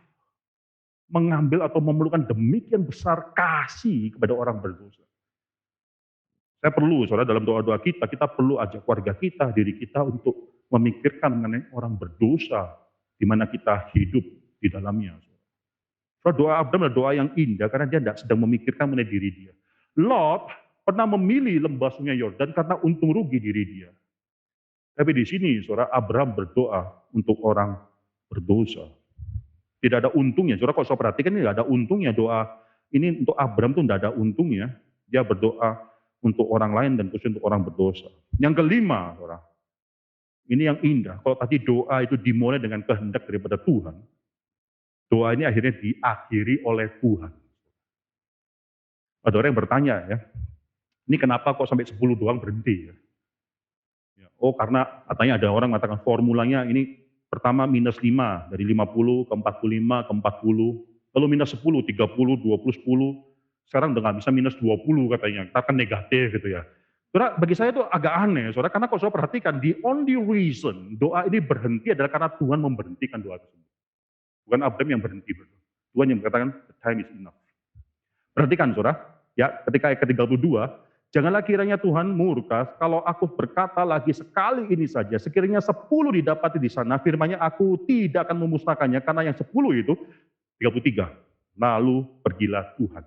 Mengambil atau memerlukan demikian besar kasih kepada orang berdosa. Saya perlu, saudara, dalam doa-doa kita perlu ajak keluarga kita, diri kita untuk memikirkan mengenai orang berdosa, di mana kita hidup di dalamnya. Saudara, doa Abraham adalah doa yang indah, karena dia tidak sedang memikirkan mengenai diri dia. Lot pernah memilih lembah sungai Yordan karena untung rugi diri dia. Tapi di sini, saudara, Abraham berdoa untuk orang berdosa. Tidak ada untungnya. Saudara, kalau saya perhatikan ini tidak ada untungnya doa ini untuk Abraham itu tidak ada untungnya. Dia berdoa untuk orang lain dan khusus untuk orang berdosa. Yang kelima, saudara, ini yang indah. Kalau tadi doa itu dimulai dengan kehendak daripada Tuhan, doa ini akhirnya diakhiri oleh Tuhan. Ada orang yang bertanya ya, ini kenapa kok sampai 10 doang berhenti ya? Oh karena katanya ada orang mengatakan formulanya ini pertama minus 5, dari 50 ke 45 ke 40, lalu minus 10, 30, 20, 10, Sekarang udah nggak bisa minus 20 katanya, katakan negatif gitu ya. Saudara, bagi saya itu agak aneh, saudara, karena kalau saudara perhatikan, the only reason doa ini berhenti adalah karena Tuhan memberhentikan doa tersebut. Bukan Abraham yang berhenti berdoa. Tuhan yang mengatakan, the time is enough. Perhatikan saudara, ya ketika ayat ke-32, janganlah kiranya Tuhan murka kalau aku berkata lagi sekali ini saja, sekiranya 10 didapati di sana, firman-Nya aku tidak akan memusnahkannya, karena yang 10 itu, 33, lalu pergilah Tuhan.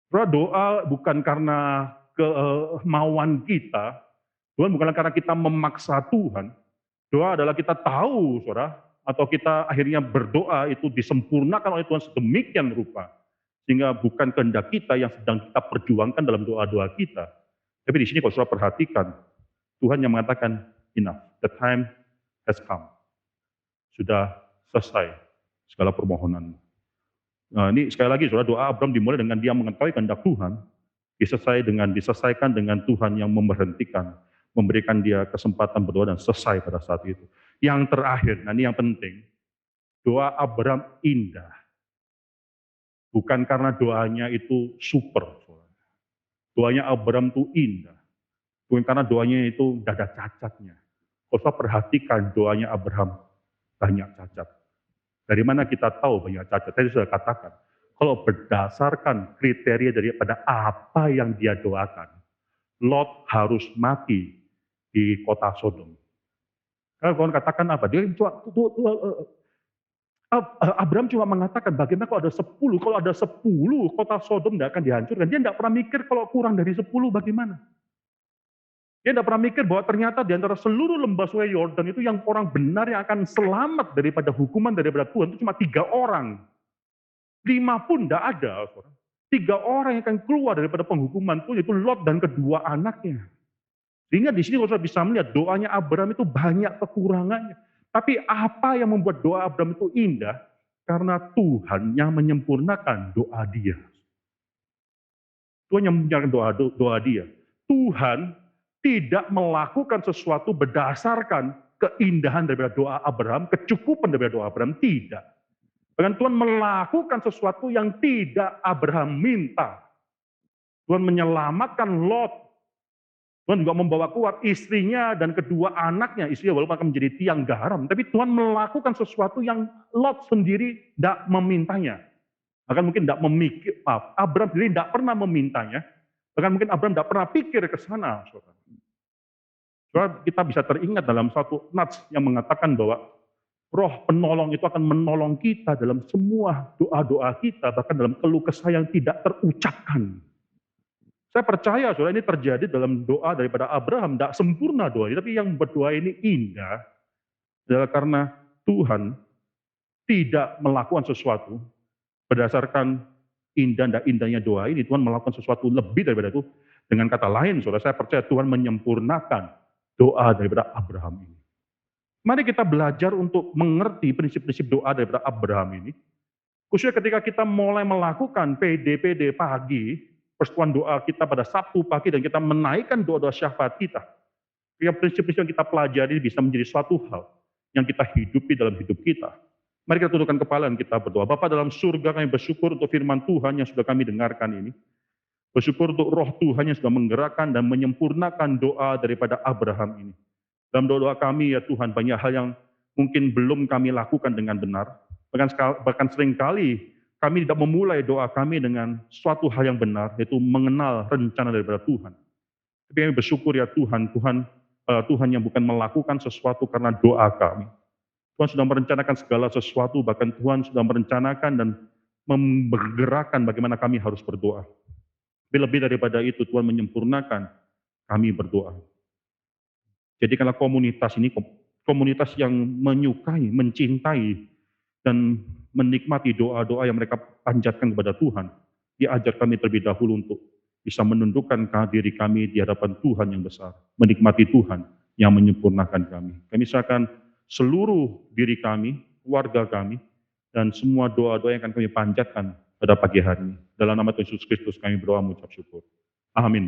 Saudara, doa bukan karena kemauan kita, Tuhan bukan karena kita memaksa Tuhan, doa adalah kita tahu saudara, atau kita akhirnya berdoa itu disempurnakan oleh Tuhan sedemikian rupa, sehingga bukan kehendak kita yang sedang kita perjuangkan dalam doa-doa kita. Tapi di sini kalau saudara perhatikan, Tuhan yang mengatakan, enough, the time has come. Sudah selesai segala permohonan. Nah, ini sekali lagi saudara, doa Abraham dimulai dengan dia mengetahui kehendak Tuhan, diselesaikan dengan Tuhan yang memberhentikan, memberikan dia kesempatan berdoa dan selesai pada saat itu. Yang terakhir, nah ini yang penting, doa Abraham indah. Bukan karena doanya itu super. Doanya Abraham itu indah. Bukan karena doanya itu tidak ada cacatnya. Kalau saya perhatikan doanya Abraham banyak cacat. Dari mana kita tahu banyak cacat? Tadi sudah katakan, kalau berdasarkan kriteria daripada apa yang dia doakan, Lot harus mati di kota Sodom. Kalau kawan katakan apa? Abraham cuma mengatakan bagaimana kalau ada 10, kalau ada 10 kota Sodom tidak akan dihancurkan. Dia tidak pernah mikir kalau kurang dari 10 bagaimana. Dia tidak pernah mikir bahwa ternyata di antara seluruh lembah sungai Yordan itu yang orang benar yang akan selamat daripada hukuman daripada Tuhan itu cuma 3 orang. 5 pun tidak ada. 3 orang yang akan keluar daripada penghukuman Tuhan, yaitu Lot dan kedua anaknya. Sehingga di sini kalau bisa melihat doanya Abraham itu banyak kekurangannya. Tapi apa yang membuat doa Abraham itu indah? Karena Tuhan yang menyempurnakan doa dia. Tuhan yang menyempurnakan doa dia. Tuhan tidak melakukan sesuatu berdasarkan keindahan daripada doa Abraham, kecukupan daripada doa Abraham, tidak. Bahkan Tuhan melakukan sesuatu yang tidak Abraham minta. Tuhan menyelamatkan Lot. Tuhan juga membawa keluar istrinya dan kedua anaknya. Istrinya walaupun akan menjadi tiang garam, tapi Tuhan melakukan sesuatu yang Lot sendiri tidak memintanya. Bahkan mungkin tidak memikir, Abraham sendiri tidak pernah memintanya. Bahkan mungkin Abraham tidak pernah pikir ke sana. Saudara, kita bisa teringat dalam satu nats yang mengatakan bahwa Roh penolong itu akan menolong kita dalam semua doa-doa kita, bahkan dalam keluh kesah yang tidak terucapkan. Saya percaya saudara ini terjadi dalam doa daripada Abraham, tidak sempurna doa ini, tapi yang berdoa ini indah adalah karena Tuhan tidak melakukan sesuatu berdasarkan indah dan indahnya doa ini. Tuhan melakukan sesuatu lebih daripada itu. Dengan kata lain saudara, saya percaya Tuhan menyempurnakan doa daripada Abraham ini. Mari kita belajar untuk mengerti prinsip-prinsip doa daripada Abraham ini. Khususnya ketika kita mulai melakukan PD pagi, persekutuan doa kita pada Sabtu pagi, dan kita menaikkan doa-doa syafaat kita. Prinsip-prinsip yang kita pelajari bisa menjadi suatu hal yang kita hidupi dalam hidup kita. Mari kita tundukkan kepala dan kita berdoa. Bapa dalam surga, kami bersyukur untuk firman Tuhan yang sudah kami dengarkan ini. Bersyukur untuk roh Tuhan yang sudah menggerakkan dan menyempurnakan doa daripada Abraham ini. Dalam doa kami ya Tuhan, banyak hal yang mungkin belum kami lakukan dengan benar. Bahkan seringkali kami tidak memulai doa kami dengan suatu hal yang benar, yaitu mengenal rencana daripada Tuhan. Tapi kami bersyukur ya Tuhan, Tuhan yang bukan melakukan sesuatu karena doa kami. Tuhan sudah merencanakan segala sesuatu, bahkan Tuhan sudah merencanakan dan menggerakkan bagaimana kami harus berdoa. Tapi lebih daripada itu, Tuhan menyempurnakan kami berdoa. Jadikanlah komunitas ini komunitas yang menyukai, mencintai, dan menikmati doa-doa yang mereka panjatkan kepada Tuhan. Dia ajar kami terlebih dahulu untuk bisa menundukkan diri kami di hadapan Tuhan yang besar. Menikmati Tuhan yang menyempurnakan kami. Kami serahkan seluruh diri kami, keluarga kami, dan semua doa-doa yang akan kami panjatkan pada pagi hari ini. Dalam nama Tuhan Yesus Kristus kami berdoa mengucap syukur. Amin.